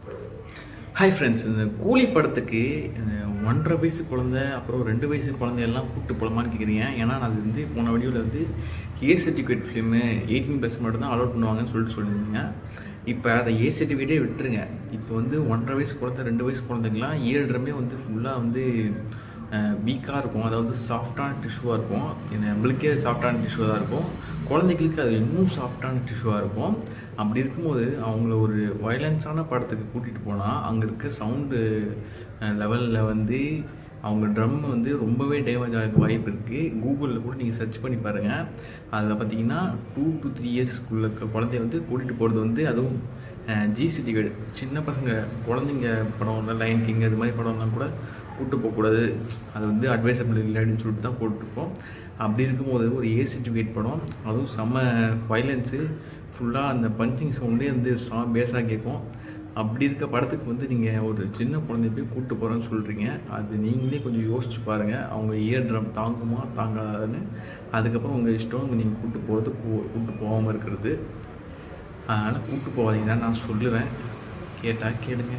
Hi friends, இந்த கூலி படத்துக்கு 1.5 வயசு குழந்தை அப்புறம் 2 வயசு குழந்தையெல்லாம் கூப்பிட்டு போகலாமான்னு கேட்குறீங்க. ஏன்னா அது வந்து போன வீடியோவில் வந்து ஏ சர்டிஃபிகேட் ஃபிலிமு 18+ மட்டும் தான் அலோட் பண்ணுவாங்கன்னு சொல்லியிருந்தீங்க. இப்போ அதை ஏ சர்டிஃபிகேட்டே விட்டுருங்க. இப்போ வந்து 1.5 வயசு குழந்தை 2 வயசு குழந்தைங்களாம் ஈரமே வந்து ஃபுல்லாக வந்து வீக்காக இருக்கும். அதாவது சாஃப்டான டிஷ்யூவாக இருக்கும். நம்மளுக்கே சாஃப்டான டிஷ்யூவாக தான் இருக்கும். குழந்தைகளுக்கு அது இன்னும் சாஃப்டான டிஷ்யூவாக இருக்கும். அப்படி இருக்கும்போது அவங்கள ஒரு வயலன்ஸான படத்துக்கு கூட்டிகிட்டு போனால் அங்கே இருக்க சவுண்டு லெவலில் வந்து அவங்க ட்ரம் வந்து ரொம்பவே டேமேஜ் ஆக வாய்ப்பு இருக்குது. கூகுளில் கூட நீங்கள் சர்ச் பண்ணி பாருங்கள். அதில் பார்த்தீங்கன்னா 2 to 3 இயர்ஸ்க்குள்ள குழந்தைய வந்து கூட்டிகிட்டு போகிறது வந்து அதுவும் ஜி சர்டிஃபிகேட் சின்ன பசங்க குழந்தைங்க படம் லைன் கிங் அது மாதிரி படம்லாம் கூட கூப்பிட்டு போகக்கூடாது. அது வந்து அட்வைசபிள் இல்லை அப்படின்னு சொல்லிட்டு தான் போட்டுருப்போம். அப்படி இருக்கும்போது ஒரு ஏ சர்டிஃபிகேட் படம், அதுவும் செம்ம வயலன்ஸு, ஃபுல்லாக அந்த பஞ்சிங் சவுண்டே வந்து பேஸாக கேட்கும். அப்படி இருக்க படத்துக்கு வந்து நீங்கள் ஒரு சின்ன குழந்தைய போய் கூப்பிட்டு போகிறேன்னு சொல்கிறீங்க. அது நீங்களே கொஞ்சம் யோசிச்சு பாருங்கள், அவங்க இயர் ட்ரம் தாங்குமா தாங்காதான்னு. அதுக்கப்புறம் உங்கள் இஷ்டம், நீங்கள் கூப்பிட்டு போகாமல் இருக்கிறது. அதனால் கூப்பிட்டு போகாதீங்கன்னு நான் சொல்லுவேன். கேட்டால் கேளுங்க.